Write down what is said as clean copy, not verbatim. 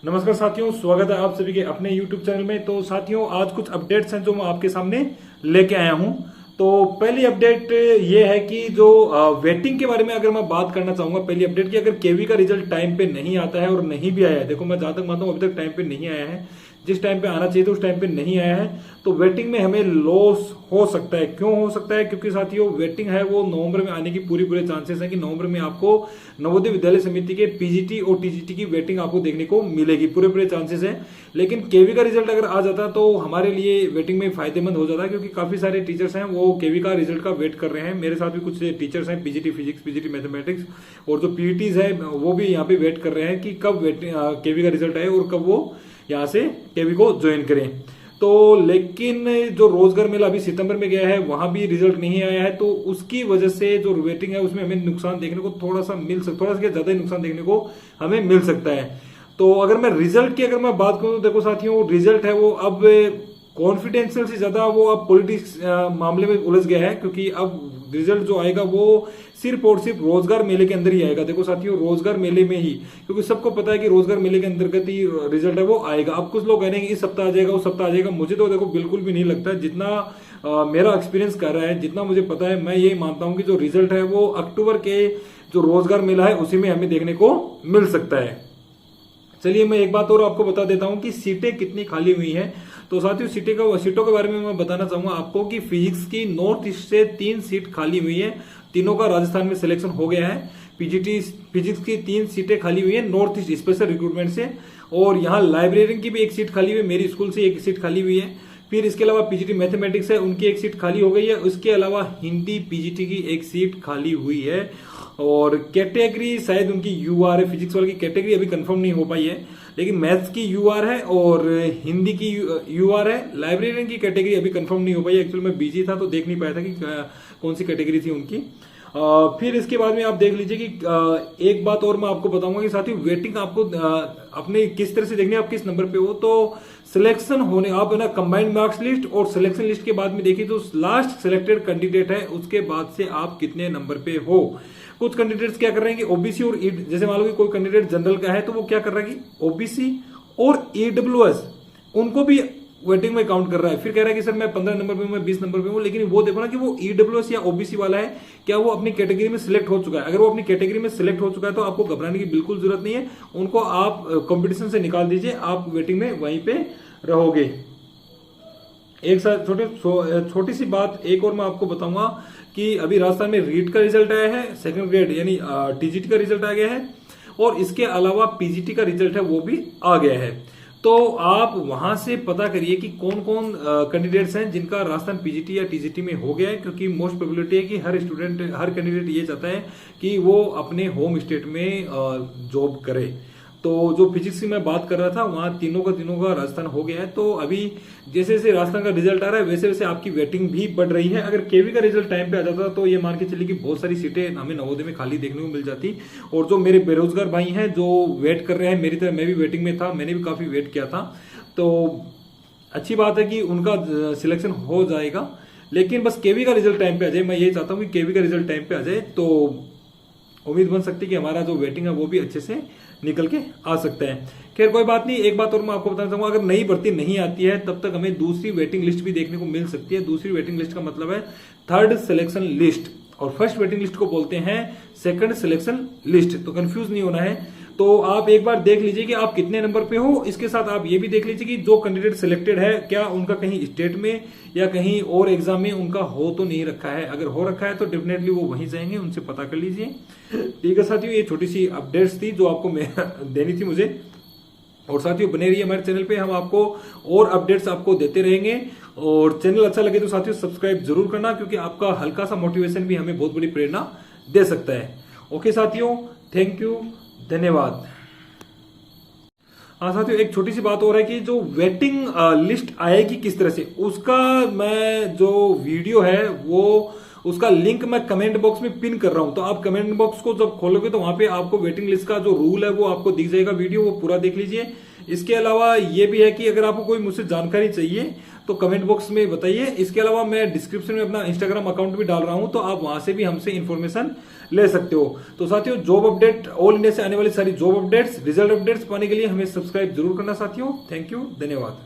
नमस्कार साथियों, स्वागत है आप सभी के अपने YouTube चैनल में। तो साथियों, आज कुछ अपडेट्स हैं जो मैं आपके सामने लेके आया हूं। तो पहली अपडेट ये है कि जो वेटिंग के बारे में अगर मैं बात करना चाहूंगा, पहली अपडेट की, अगर केवी का रिजल्ट टाइम पे नहीं आता है और नहीं भी आया है, देखो मैं जहां तक मानता हूं अभी तक टाइम पे नहीं आया है, जिस टाइम पे आना चाहिए था उस टाइम पे नहीं आया है, तो वेटिंग में हमें लॉस हो सकता है। क्यों हो सकता है? क्योंकि साथियों वेटिंग है वो नवंबर में आने की पूरे चांसेस है कि नवंबर में आपको नवोदय विद्यालय समिति के पीजीटी और टीजीटी की वेटिंग आपको देखने को मिलेगी, पूरे चांसेस है। लेकिन केवी का रिजल्ट अगर आ जाता तो हमारे लिए वेटिंग में फायदेमंद हो जाता, क्योंकि काफी सारे टीचर्स हैं वो केवी का रिजल्ट का वेट कर रहे हैं। मेरे साथ भी कुछ टीचर्स हैं, पीजीटी फिजिक्स, पीजीटी मैथमेटिक्स और जो पीईटीज है वो भी यहाँ पे वेट कर रहे हैं कि कब केवी का रिजल्ट आए और कब वो यहाँ से केवी को ज्वाइन करें। तो लेकिन जो रोजगार मेला अभी सितंबर में गया है वहां भी रिजल्ट नहीं आया है, तो उसकी वजह से जो वेटिंग है उसमें हमें नुकसान देखने को थोड़ा सा ज्यादा ही नुकसान देखने को हमें मिल सकता है। तो अगर मैं रिजल्ट की मैं बात करूं तो देखो साथियों, रिजल्ट है वो अब कॉन्फिडेंशियल से ज्यादा वो अब पॉलिटिक्स मामले में उलझ गया है, क्योंकि अब रिजल्ट जो आएगा वो सिर्फ और सिर्फ रोजगार मेले के अंदर ही आएगा। देखो साथियों, रोजगार मेले में ही, क्योंकि सबको पता है कि रोजगार मेले के अंतर्गत ही रिजल्ट है वो आएगा। अब कुछ लोग कह रहे हैं इस सप्ताह आ जाएगा, उस सप्ताह आ जाएगा, मुझे तो देखो बिल्कुल भी नहीं लगता। जितना मेरा एक्सपीरियंस कर रहा है, जितना मुझे पता है, मैं ये मानता हूं कि जो रिजल्ट है वो अक्टूबर के जो रोजगार मेला है उसी में हमें देखने को मिल सकता है। चलिए मैं एक बात और आपको बता देता हूं कि सीटें कितनी खाली हुई हैं। तो साथियों सीटों के बारे में मैं बताना चाहूंगा आपको कि फिजिक्स की नॉर्थ ईस्ट से 3 सीट खाली हुई है, तीनों का राजस्थान में सिलेक्शन हो गया है। पीजीटी फिजिक्स की 3 सीटें खाली हुई है नॉर्थ ईस्ट स्पेशल रिक्रूटमेंट से, और यहाँ लाइब्रेरियन की भी 1 सीट खाली हुई है, मेरी स्कूल से 1 सीट खाली हुई है। फिर इसके अलावा पीजीटी मैथमेटिक्स है, उनकी 1 सीट खाली हो गई है। उसके अलावा हिंदी पीजीटी की 1 सीट खाली हुई है, और कैटेगरी शायद उनकी यूआर है। फिजिक्स वाले की कैटेगरी अभी कंफर्म नहीं हो पाई है, लेकिन मैथ्स की यूआर है और हिंदी की यूआर है। लाइब्रेरियन की कैटेगरी अभी कंफर्म नहीं हो पाई है, एक्चुअली मैं बिजी था तो देख नहीं पाया था कि कौन सी कैटेगरी थी उनकी। फिर इसके बाद में आप देख लीजिए कि एक बात और मैं आपको बताऊंगा कि साथियों वेटिंग आपको अपने किस तरह से देखनी है, आप किस नंबर पे हो। तो सिलेक्शन होने आप है ना कंबाइंड मार्क्स लिस्ट और सिलेक्शन लिस्ट के बाद में देखिए तो लास्ट सिलेक्टेड कैंडिडेट है उसके बाद से आप कितने नंबर पे हो। कुछ कैंडिडेट्स क्या कर रहे हैं कि ओबीसी और जैसे मान लो कि कोई कैंडिडेट जनरल का है तो वो क्या कर रहा है कि ओबीसी और ईडब्ल्यूएस उनको भी वेटिंग में काउंट कर रहा है। फिर कह रहा है कि सर मैं 15 नंबर पे हूं, मैं 20 नंबर पे हूं, लेकिन वो देखो ना कि वो ईडब्ल्यूएस या ओबीसी वाला है, क्या वो अपनी कैटेगरी में सिलेक्ट हो चुका है। अगर वो अपनी कैटेगरी में सिलेक्ट हो चुका है तो आपको घबराने की बिल्कुल जरूरत नहीं है, उनको आप कंपटीशन से निकाल दीजिए, आप वेटिंग में वहीं पे रहोगे। एक साथ छोटी सी बात एक और मैं आपको बताऊंगा कि अभी राजस्थान में रीट का रिजल्ट आया है, सेकंड ग्रेड यानी टीजीटी का रिजल्ट आ गया है, और इसके अलावा पीजीटी का रिजल्ट है वो भी आ गया है। तो आप वहां से पता करिए कि कौन कौन कैंडिडेट्स हैं जिनका राजस्थान पीजीटी या टीजीटी में हो गया है, क्योंकि मोस्ट प्रोबेबिलिटी है कि हर कैंडिडेट ये चाहता है कि वो अपने होम स्टेट में जॉब करे। तो जो फिजिक्स की मैं बात कर रहा था वहां तीनों का राजस्थान हो गया है। तो अभी जैसे जैसे राजस्थान का रिजल्ट आ रहा है वैसे वैसे आपकी वेटिंग भी बढ़ रही है। अगर केवी का रिजल्ट टाइम पे आ जाता तो ये मान के चलिए कि बहुत सारी सीटें हमें नवोदय में खाली देखने को मिल जाती। और जो मेरे बेरोजगार भाई हैं जो वेट कर रहे हैं मेरी तरह, मैं भी वेटिंग में था, मैंने भी काफी वेट किया था, तो अच्छी बात है कि उनका सिलेक्शन हो जाएगा। लेकिन बस केवी का रिजल्ट टाइम पे आ जाए, मैं ये चाहता हूँ कि केवी का रिजल्ट टाइम पे आ जाए, तो उम्मीद बन सकती है कि हमारा जो वेटिंग है वो भी अच्छे से निकल के आ सकता है। खैर कोई बात नहीं, एक बात और मैं आपको बताना चाहूंगा, अगर नई भर्ती नहीं आती है तब तक हमें दूसरी वेटिंग लिस्ट भी देखने को मिल सकती है। दूसरी वेटिंग लिस्ट का मतलब है थर्ड सिलेक्शन लिस्ट, और फर्स्ट वेटिंग लिस्ट को बोलते हैं सेकंड सिलेक्शन लिस्ट। तो कंफ्यूज नहीं होना है। तो आप एक बार देख लीजिए कि आप कितने नंबर पे हो, इसके साथ आप ये भी देख लीजिए कि जो कैंडिडेट सिलेक्टेड है क्या उनका कहीं स्टेट में या कहीं और एग्जाम में उनका हो तो नहीं रखा है। अगर हो रखा है तो डेफिनेटली वो वहीं जाएंगे, उनसे पता कर लीजिए। ठीक है साथियों, ये छोटी सी अपडेट्स थी जो आपको देनी थी मुझे। और साथियों बने रहिए हमारे चैनल पे, हम आपको और अपडेट्स आपको देते रहेंगे। और चैनल अच्छा लगे तो साथियों सब्सक्राइब जरूर करना, क्योंकि आपका हल्का सा मोटिवेशन भी हमें बहुत बड़ी प्रेरणा दे सकता है। ओके साथियों, थैंक यू, धन्यवाद। हाँ साथियों, एक छोटी सी बात और है कि जो वेटिंग लिस्ट आएगी किस तरह से, उसका मैं जो वीडियो है वो उसका लिंक मैं कमेंट बॉक्स में पिन कर रहा हूं। तो आप कमेंट बॉक्स को जब खोलोगे तो वहां पे आपको वेटिंग लिस्ट का जो रूल है वो आपको दिख जाएगा, वीडियो वो पूरा देख लीजिए। इसके अलावा ये भी है कि अगर आपको कोई मुझसे जानकारी चाहिए तो कमेंट बॉक्स में बताइए। इसके अलावा मैं डिस्क्रिप्शन में अपना इंस्टाग्राम अकाउंट भी डाल रहा हूं, तो आप वहां से भी हमसे इंफॉर्मेशन ले सकते हो। तो साथियों, जॉब अपडेट, ऑल इंडिया से आने वाली सारी जॉब अपडेट्स, रिजल्ट अपडेट्स पाने के लिए हमें सब्सक्राइब जरूर करना साथियों। थैंक यू, धन्यवाद।